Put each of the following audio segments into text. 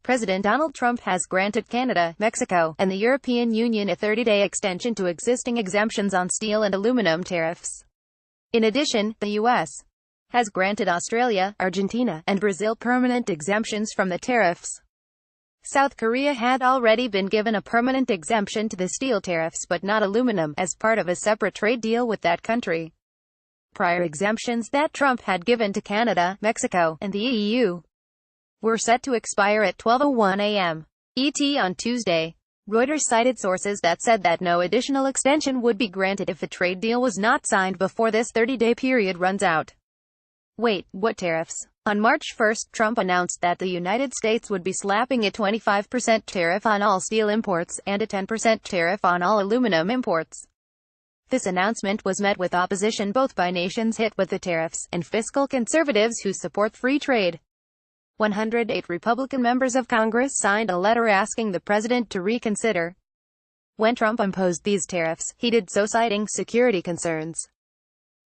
President Donald Trump has granted Canada, Mexico, and the European Union a 30-day extension to existing exemptions on steel and aluminum tariffs. In addition, the U.S. has granted Australia, Argentina, and Brazil permanent exemptions from the tariffs. South Korea had already been given a permanent exemption to the steel tariffs but not aluminum, as part of a separate trade deal with that country. Prior exemptions that Trump had given to Canada, Mexico, and the EU were set to expire at 12:01 a.m. ET on Tuesday. Reuters cited sources that said that no additional extension would be granted if a trade deal was not signed before this 30-day period runs out. Wait, what tariffs? On March 1, Trump announced that the United States would be slapping a 25% tariff on all steel imports, and a 10% tariff on all aluminum imports. This announcement was met with opposition both by nations hit with the tariffs, and fiscal conservatives who support free trade. 108 Republican members of Congress signed a letter asking the president to reconsider. When Trump imposed these tariffs, he did so citing security concerns.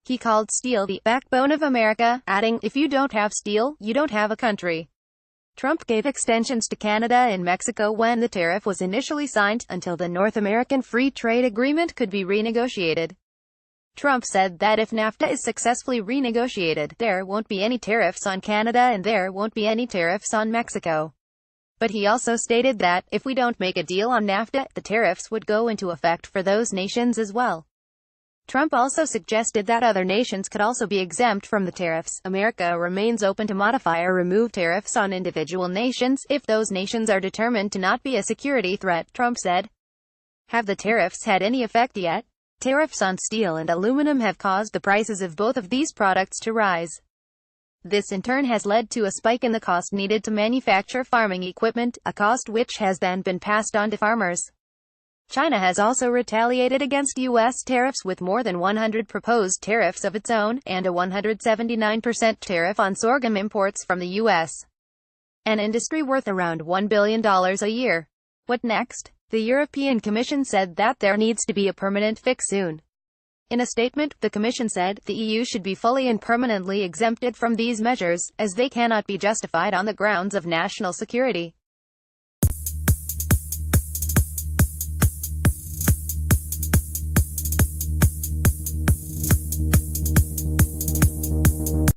He called steel the backbone of America, adding, "If you don't have steel, you don't have a country." Trump gave extensions to Canada and Mexico when the tariff was initially signed, until the North American Free Trade Agreement could be renegotiated. Trump said that if NAFTA is successfully renegotiated, there won't be any tariffs on Canada and there won't be any tariffs on Mexico. But he also stated that, if we don't make a deal on NAFTA, the tariffs would go into effect for those nations as well. Trump also suggested that other nations could also be exempt from the tariffs. America remains open to modify or remove tariffs on individual nations, if those nations are determined to not be a security threat, Trump said. Have the tariffs had any effect yet? Tariffs on steel and aluminum have caused the prices of both of these products to rise. This in turn has led to a spike in the cost needed to manufacture farming equipment, a cost which has then been passed on to farmers. China has also retaliated against U.S. tariffs with more than 100 proposed tariffs of its own, and a 179% tariff on sorghum imports from the U.S. An industry worth around $1 billion a year. What next? The European Commission said that there needs to be a permanent fix soon. In a statement, the Commission said, the EU should be fully and permanently exempted from these measures, as they cannot be justified on the grounds of national security.